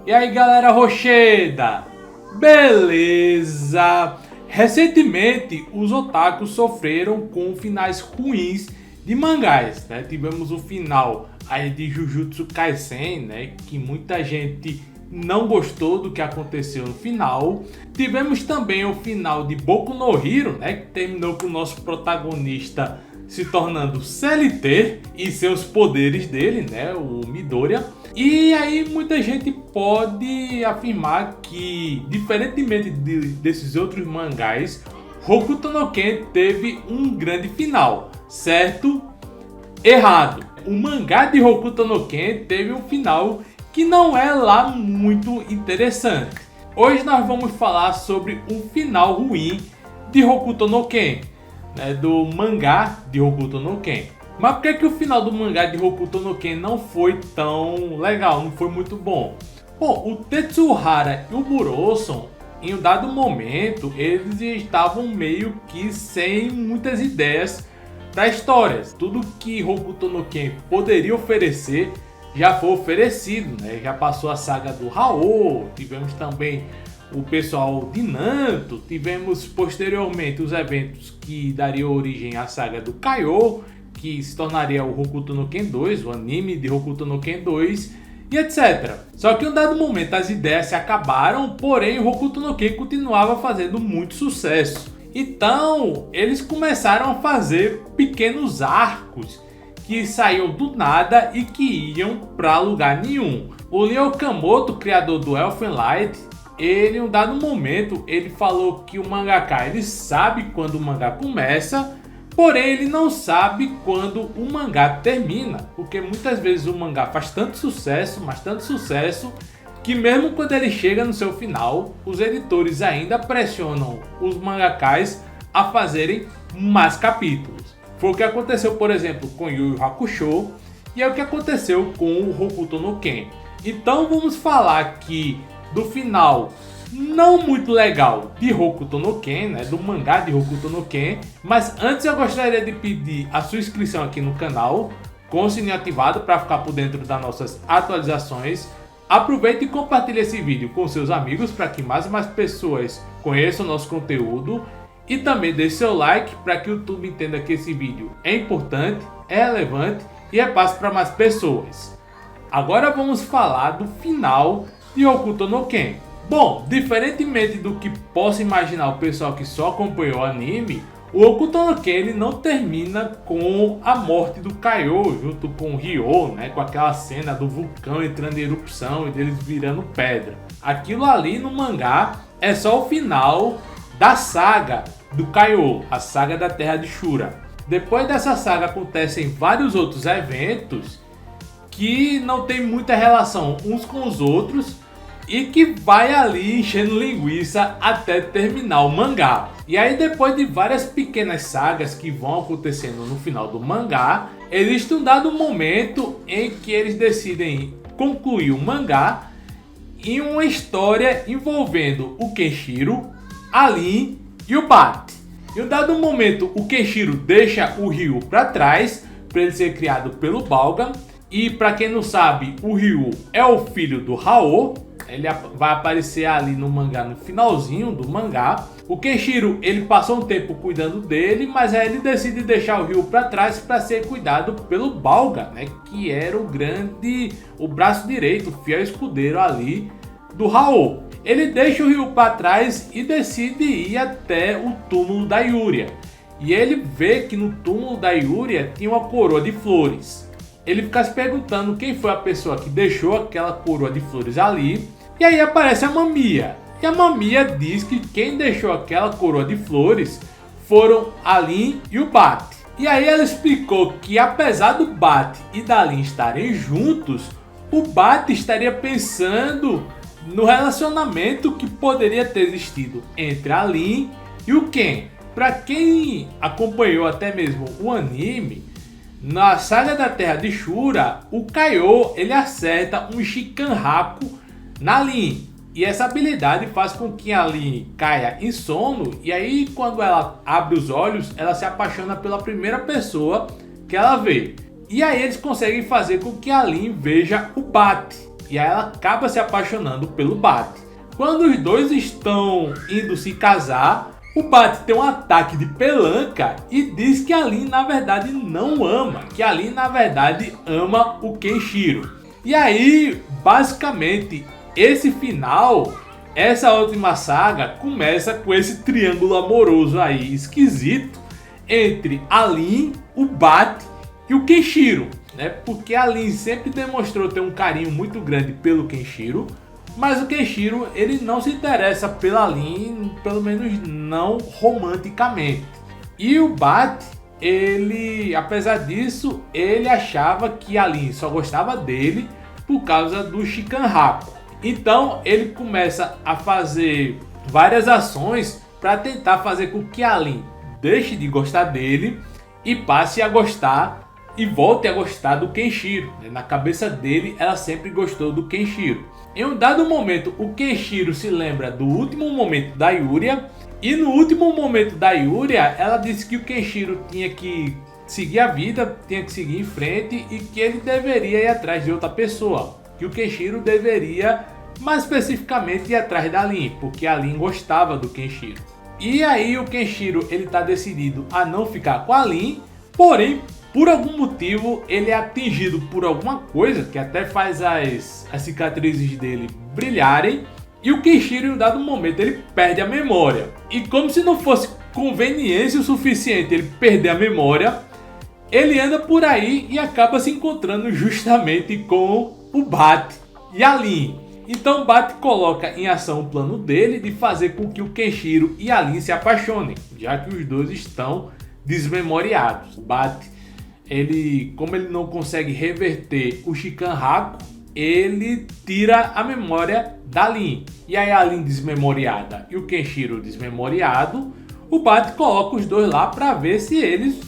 E aí galera rocheda, beleza? Recentemente os otakus sofreram com finais ruins de mangás, né? Tivemos o final aí de Jujutsu Kaisen, né? Que muita gente não gostou do que aconteceu no final. Tivemos também o final de Boku no Hero, né? Que terminou com o nosso protagonista se tornando CLT e seus poderes dele, né? O Midoriya. E aí muita gente pode afirmar que, diferentemente desses outros mangás, Hokuto no Ken teve um grande final, certo? Errado. O mangá de Hokuto no Ken teve um final que não é lá muito interessante. Hoje nós vamos falar sobre um final ruim de Hokuto no Ken, né, do mangá de Hokuto no Ken. Mas por que o final do mangá de Hokuto no Ken não foi tão legal, não foi muito bom? Bom, o Tetsuhara e o Buroson, em um dado momento, eles estavam meio que sem muitas ideias para histórias. Tudo que Hokuto no Ken poderia oferecer já foi oferecido, né? Já passou a saga do Hao, tivemos também o pessoal de Nanto, tivemos posteriormente os eventos que dariam origem à saga do Kaiô, que se tornaria o Hokuto no Ken 2, o anime de Hokuto no Ken 2 e etc. Só que em um dado momento as ideias se acabaram, porém o Hokuto no Ken continuava fazendo muito sucesso. Então eles começaram a fazer pequenos arcos que saíam do nada e que iam para lugar nenhum. O Lee Okamoto, criador do Elfen Light, ele em um dado momento ele falou que o mangaka ele sabe quando o mangá começa, porém ele não sabe quando o mangá termina, porque muitas vezes o mangá faz tanto sucesso, mas tanto sucesso, que mesmo quando ele chega no seu final, os editores ainda pressionam os mangakas a fazerem mais capítulos. Foi o que aconteceu, por exemplo, com Yu Yu Hakusho, e é o que aconteceu com o Hokuto no Ken. Então vamos falar aqui do final não muito legal de Hokuto no Ken, né, do mangá de Hokuto no Ken. Mas antes eu gostaria de pedir a sua inscrição aqui no canal, com o sininho ativado para ficar por dentro das nossas atualizações. Aproveite e compartilhe esse vídeo com seus amigos para que mais e mais pessoas conheçam o nosso conteúdo. E também deixe seu like para que o YouTube entenda que esse vídeo é importante, é relevante e é fácil para mais pessoas. Agora vamos falar do final de Hokuto no Ken. Bom, diferentemente do que possa imaginar o pessoal que só acompanhou o anime, o Hokuto no Ken ele não termina com a morte do Kaiô junto com o Ryo, né, com aquela cena do vulcão entrando em erupção e deles virando pedra. Aquilo ali no mangá é só o final da saga do Kaiô, a saga da Terra de Shura. Depois dessa saga acontecem vários outros eventos que não tem muita relação uns com os outros e que vai ali enchendo linguiça até terminar o mangá. E aí depois de várias pequenas sagas que vão acontecendo no final do mangá, existe um dado momento em que eles decidem concluir o mangá em uma história envolvendo o Kenshiro, a Lin e o Bat. Em um dado momento o Kenshiro deixa o Ryu para trás para ele ser criado pelo Balga. E para quem não sabe, o Ryu é o filho do Hao. Ele vai aparecer ali no mangá, no finalzinho do mangá. O Kenshiro ele passou um tempo cuidando dele, mas aí ele decide deixar o Ryu para trás para ser cuidado pelo Balga, né, que era o braço direito, o fiel escudeiro ali do Hao. Ele deixa o Ryu para trás e decide ir até o túmulo da Yuria. E ele vê que no túmulo da Yuria tinha uma coroa de flores. Ele fica se perguntando quem foi a pessoa que deixou aquela coroa de flores ali. E aí aparece a Mamiya. E a Mamiya diz que quem deixou aquela coroa de flores foram a Lin e o Bat. E aí ela explicou que apesar do Bat e da Lin estarem juntos, o Bat estaria pensando no relacionamento que poderia ter existido entre a Lin e o Ken. Para quem acompanhou até mesmo o anime, na saga da Terra de Shura, o Kaiô ele acerta um Shikanraku na Lin. E essa habilidade faz com que a Lin caia em sono, e aí quando ela abre os olhos, ela se apaixona pela primeira pessoa que ela vê. E aí eles conseguem fazer com que a Lin veja o Bat. e aí ela acaba se apaixonando pelo Bate. Quando os dois estão indo se casar, o Bate tem um ataque de pelanca e diz que a Lin na verdade não ama, que a Lin na verdade ama o Kenshiro. E aí, basicamente, esse final, essa última saga, começa com esse triângulo amoroso aí esquisito entre a Lin, o Bate e o Kenshiro, né? Porque a Lin sempre demonstrou ter um carinho muito grande pelo Kenshiro, mas o Kenshiro ele não se interessa pela Lin, pelo menos não romanticamente. E o Bate, ele, apesar disso, ele achava que a Lin só gostava dele por causa do Shikanraku. Então ele começa a fazer várias ações para tentar fazer com que a Lin deixe de gostar dele e passe a gostar e volte a gostar do Kenshiro. Na cabeça dele, ela sempre gostou do Kenshiro. Em um dado momento, o Kenshiro se lembra do último momento da Yuria, e no último momento da Yuria, ela disse que o Kenshiro tinha que seguir a vida, tinha que seguir em frente e que ele deveria ir atrás de outra pessoa. Que o Kenshiro deveria, mais especificamente, ir atrás da Lin, porque a Lin gostava do Kenshiro. E aí o Kenshiro ele está decidido a não ficar com a Lin, porém, por algum motivo, ele é atingido por alguma coisa que até faz as cicatrizes dele brilharem. E o Kenshiro, em um dado momento, ele perde a memória. E como se não fosse conveniência o suficiente ele perder a memória, ele anda por aí e acaba se encontrando justamente com o Bate e a Lin. Então o Bate coloca em ação o plano dele de fazer com que o Kenshiro e a Lin se apaixonem, já que os dois estão desmemoriados. O Bate, como ele não consegue reverter o Shikanraku, ele tira a memória da Lin. E aí a Lin desmemoriada e o Kenshiro desmemoriado, o Bate coloca os dois lá para ver se eles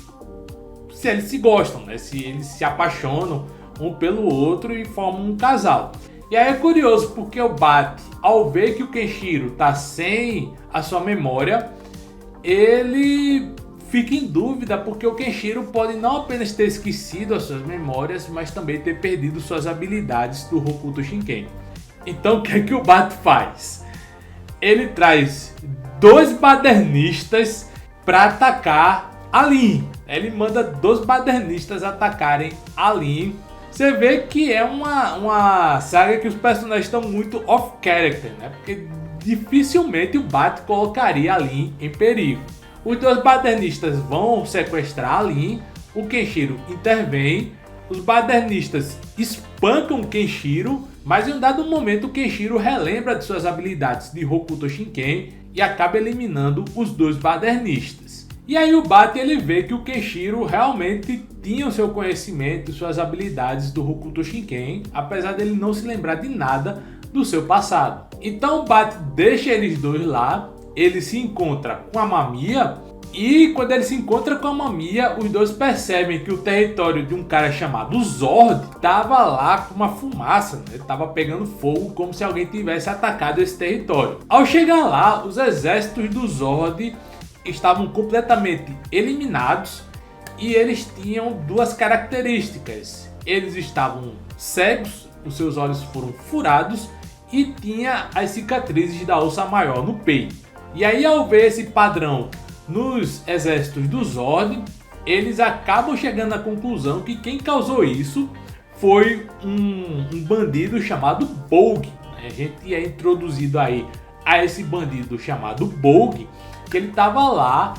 se gostam, né? Se eles se apaixonam um pelo outro e formam um casal. E aí é curioso porque o Bate, ao ver que o Kenshiro tá sem a sua memória, ele fica em dúvida porque o Kenshiro pode não apenas ter esquecido as suas memórias, mas também ter perdido suas habilidades do Hokuto Shinken. Então o que é que o Bate faz? Ele traz dois badernistas para atacar a Lin. Ele manda dois badernistas atacarem a Lin. Você vê que é uma saga que os personagens estão muito off-character, né? Porque dificilmente o Bate colocaria a Lin em perigo. Os dois badernistas vão sequestrar a Lin, o Kenshiro intervém, os badernistas espancam o Kenshiro, mas em um dado momento o Kenshiro relembra de suas habilidades de Hokuto Shinken e acaba eliminando os dois badernistas. E aí o Bate ele vê que o Kenshiro realmente tinha o seu conhecimento e suas habilidades do Hokuto Shinken, apesar dele não se lembrar de nada do seu passado. Então o Bate deixa eles dois lá, ele se encontra com a Mamiya, e quando ele se encontra com a Mamiya, os dois percebem que o território de um cara chamado Zord estava lá com uma fumaça, estava pegando fogo como se alguém tivesse atacado esse território. Ao chegar lá, os exércitos do Zord estavam completamente eliminados e eles tinham duas características. Eles estavam cegos, os seus olhos foram furados e tinha as cicatrizes da Ursa Maior no peito. E aí, ao ver esse padrão nos exércitos do Zord, eles acabam chegando à conclusão que quem causou isso foi um bandido chamado Bolg. A gente é introduzido aí a esse bandido chamado Bolg, que ele estava lá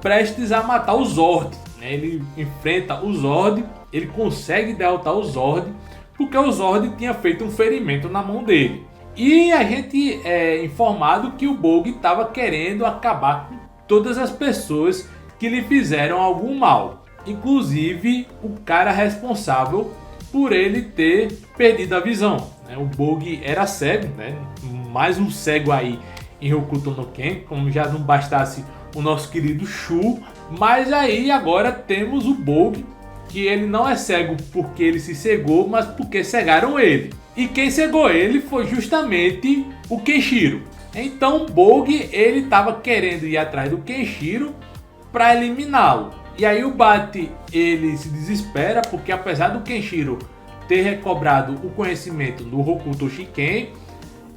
prestes a matar o Zord. Ele enfrenta o Zord, ele consegue derrotar o Zord, porque o Zord tinha feito um ferimento na mão dele. E a gente é informado que o Bolg estava querendo acabar com todas as pessoas que lhe fizeram algum mal, inclusive o cara responsável por ele ter perdido a visão. O Bolg era cego, mais um cego aí em Hokuto no Ken, como já não bastasse o nosso querido Shu. Mas aí agora temos o Bolg, que ele não é cego porque ele se cegou, mas porque cegaram ele. E quem cegou ele foi justamente o Kenshiro. Então o Bolg ele estava querendo ir atrás do Kenshiro para eliminá-lo. E aí o Bate ele se desespera porque apesar do Kenshiro ter recobrado o conhecimento do Hokuto Shiken,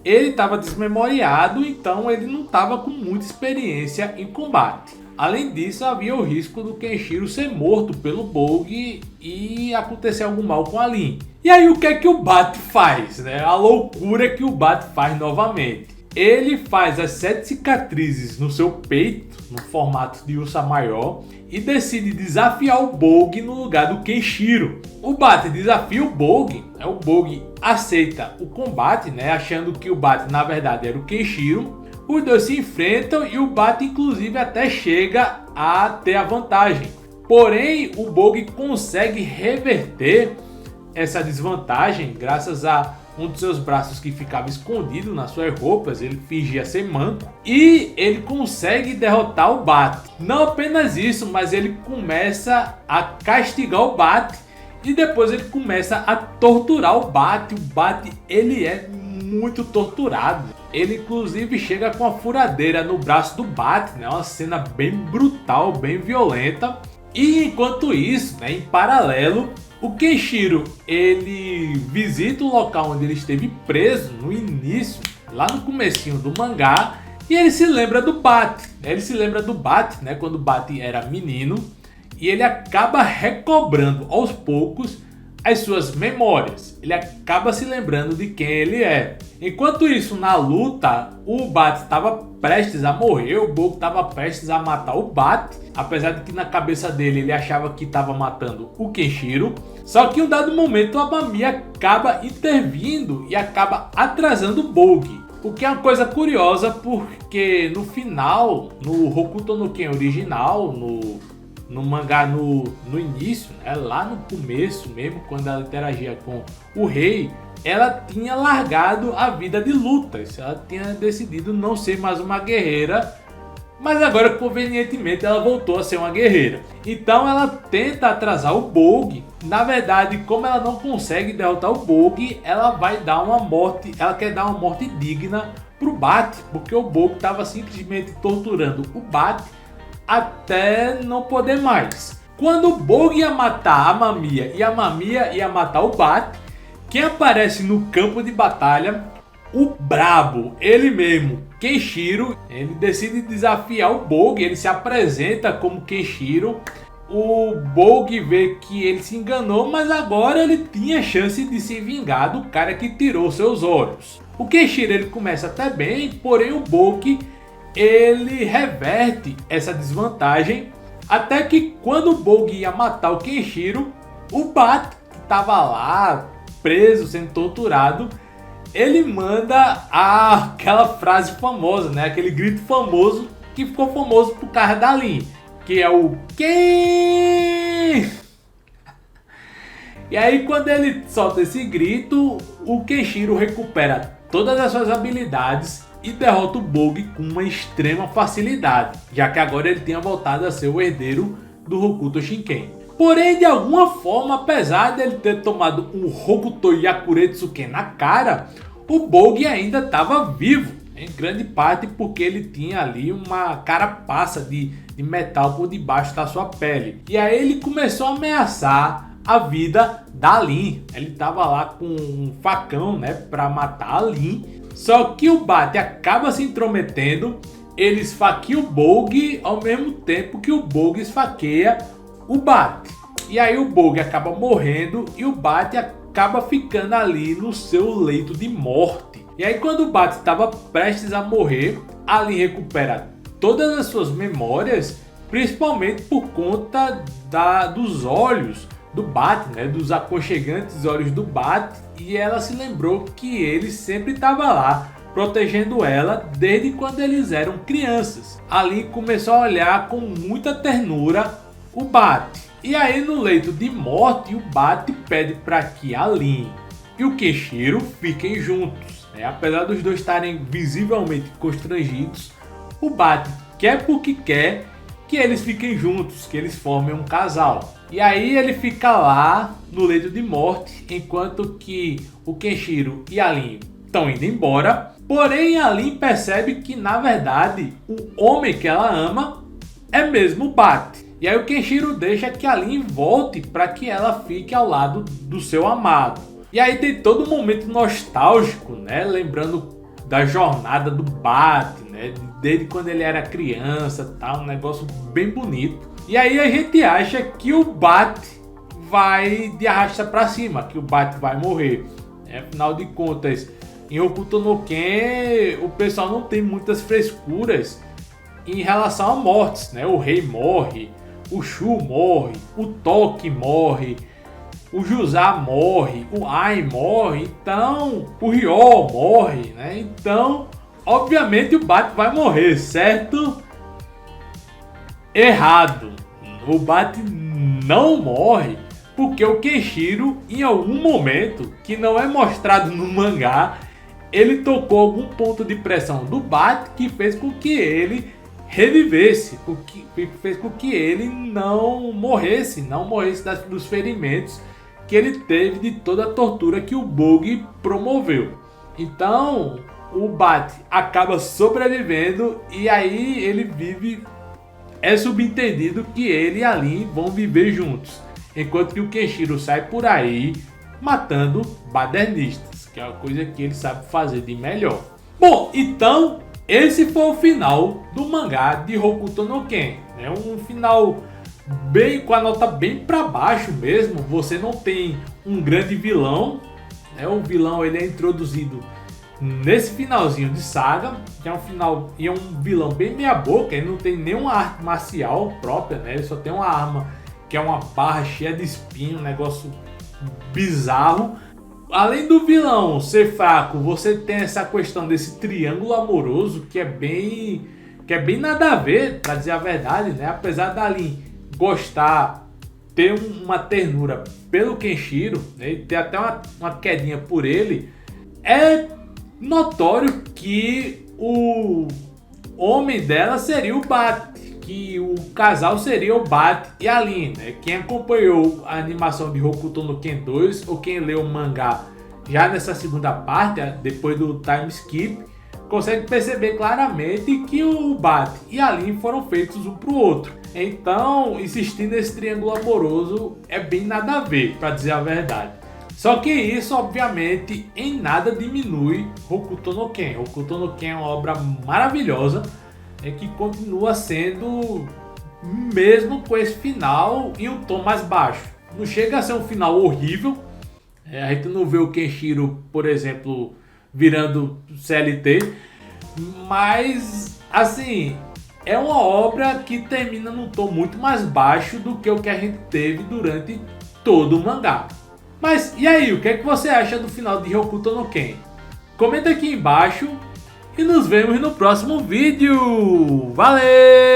ele estava desmemoriado, então ele não estava com muita experiência em combate. Além disso, havia o risco do Kenshiro ser morto pelo Bogi e acontecer algum mal com a Lin. E aí o que é que o Bat faz, né? A loucura que o Bat faz novamente. Ele faz as 7 cicatrizes no seu peito, no formato de ursa maior, e decide desafiar o Bogi no lugar do Kenshiro. O Bat desafia o Bogi aceita o combate, né, achando que o Bat na verdade era o Kenshiro. Os dois se enfrentam e o Bat inclusive até chega a ter a vantagem. Porém, o Bogi consegue reverter essa desvantagem graças a um dos seus braços que ficava escondido nas suas roupas, ele fingia ser manco, e ele consegue derrotar o Bat. Não apenas isso, mas ele começa a castigar o Bat e depois ele começa a torturar o Bat. O Bat, ele é muito torturado. Ele inclusive chega com a furadeira no braço do Bat, né? Uma cena bem brutal, bem violenta. E enquanto isso, né, em paralelo, o Kenshiro, ele visita o local onde ele esteve preso no início, lá no comecinho do mangá, e ele se lembra do Bat. Ele se lembra do Bat, né, quando o Bat era menino, e ele acaba recobrando aos poucos as suas memórias. Ele acaba se lembrando de quem ele é. Enquanto isso, na luta, o Bat estava prestes a morrer, o Bogi estava prestes a matar o Bat, apesar de que na cabeça dele ele achava que estava matando o Kenshiro. Só que em um dado momento a Mami acaba intervindo e acaba atrasando o Bogi. O que é uma coisa curiosa, porque no final, no Hokuto no Ken original, no mangá no início, né, lá no começo mesmo, quando ela interagia com o rei, ela tinha largado a vida de lutas, ela tinha decidido não ser mais uma guerreira, mas agora convenientemente ela voltou a ser uma guerreira. Então ela tenta atrasar o Bogi. Na verdade, como ela não consegue derrotar o Bogi, ela vai dar uma morte, ela quer dar uma morte digna pro Bat, porque o Bogi estava simplesmente torturando o Bat até não poder mais. Quando o Bogi ia matar a Mamiya e a Mamiya ia matar o Bat, quem aparece no campo de batalha? O brabo, ele mesmo, Kenshiro. Ele decide desafiar o Bogi, ele se apresenta como Kenshiro. O Bogi vê que ele se enganou, mas agora ele tinha chance de se vingar do cara que tirou seus olhos. O Kenshiro, ele começa até bem, porém o Bogi, ele reverte essa desvantagem, até que quando o Bogi ia matar o Kenshiro, o Bat, que estava lá preso, sendo torturado, ele manda aquela frase famosa, né? Aquele grito famoso que ficou famoso por causa da Lin, que é o Ken! E aí quando ele solta esse grito, o Kenshiro recupera todas as suas habilidades e derrota o Bogi com uma extrema facilidade, já que agora ele tinha voltado a ser o herdeiro do Hokuto Shinken. Porém, de alguma forma, apesar de ele ter tomado um Hokuto Yakuretsuken na cara, o Bogi ainda estava vivo, em grande parte porque ele tinha ali uma carapaça de metal por debaixo da sua pele. E aí ele começou a ameaçar a vida da Lin. Ele estava lá com um facão, né, para matar a Lin. Só que o Bat acaba se intrometendo, ele esfaqueia o Bogi ao mesmo tempo que o Bogi esfaqueia o Bat. E aí o Bogi acaba morrendo e o Bat acaba ficando ali no seu leito de morte. E aí quando o Bat estava prestes a morrer, a Lin recupera todas as suas memórias, principalmente por conta dos olhos do Bat, né, dos aconchegantes olhos do Bat, e ela se lembrou que ele sempre estava lá protegendo ela desde quando eles eram crianças. A Lin começou a olhar com muita ternura o Bat. E aí no leito de morte, o Bat pede para que a Lin e o Kenshiro fiquem juntos, né? Apesar dos dois estarem visivelmente constrangidos, o Bat quer porque quer que eles fiquem juntos, que eles formem um casal. E aí ele fica lá no leito de morte, enquanto que o Kenshiro e a Lin estão indo embora. Porém a Lin percebe que na verdade o homem que ela ama é mesmo o Bat. E aí o Kenshiro deixa que a Lin volte para que ela fique ao lado do seu amado. E aí tem todo um momento nostálgico, né? Lembrando da jornada do Bat, né? Desde quando ele era criança, tá? Um negócio bem bonito. E aí a gente acha que o Bat vai de arrasta para cima, que o Bat vai morrer. Afinal de contas, em Hokuto no Ken, o pessoal não tem muitas frescuras em relação a mortes, né? O rei morre, o Shu morre, o Toki morre, o Jusá morre, o Ai morre, então o Ryo morre, né? Então, obviamente o Bat vai morrer, certo? Errado. O Bat não morre porque o Kenshiro, em algum momento, que não é mostrado no mangá, ele tocou algum ponto de pressão do Bat que fez com que ele revivesse, fez com que ele não morresse dos ferimentos que ele teve de toda a tortura que o Bug promoveu. Então o Bat acaba sobrevivendo e aí ele vive, é subentendido que ele e a Lin vão viver juntos, enquanto que o Kenshiro sai por aí matando badernistas, que é uma coisa que ele sabe fazer de melhor. Bom, então esse foi o final do mangá de Hokuto no Ken. É um final bem com a nota bem para baixo mesmo. Você não tem um grande vilão, né? O vilão ele é introduzido nesse finalzinho de saga, que é um final e é um vilão bem meia boca. Ele não tem nenhuma arte marcial própria, né? Ele só tem uma arma que é uma barra cheia de espinho, um negócio bizarro. Além do vilão ser fraco, você tem essa questão desse triângulo amoroso que é bem nada a ver, pra dizer a verdade, né? Apesar da Lin gostar, ter uma ternura pelo Kenshiro, né? E ter até uma quedinha por ele, é notório que o homem dela seria o Bat, que o casal seria o Bat e a Lin, né? Quem acompanhou a animação de Hokuto no Ken 2 ou quem leu o mangá já nessa segunda parte, depois do time skip, consegue perceber claramente que o Bat e a Lin foram feitos um pro outro. Então, insistir nesse triângulo amoroso é bem nada a ver, para dizer a verdade. Só que isso, obviamente, em nada diminui Hokuto no Ken. Hokuto no Ken é uma obra maravilhosa, que continua sendo, mesmo com esse final em um tom mais baixo. Não chega a ser um final horrível. A gente não vê o Kenshiro, por exemplo, virando CLT, mas assim, é uma obra que termina num tom muito mais baixo do que o que a gente teve durante todo o mangá. Mas e aí, o que é que você acha do final de Hokuto no Ken? Comenta aqui embaixo e nos vemos no próximo vídeo. Valeu!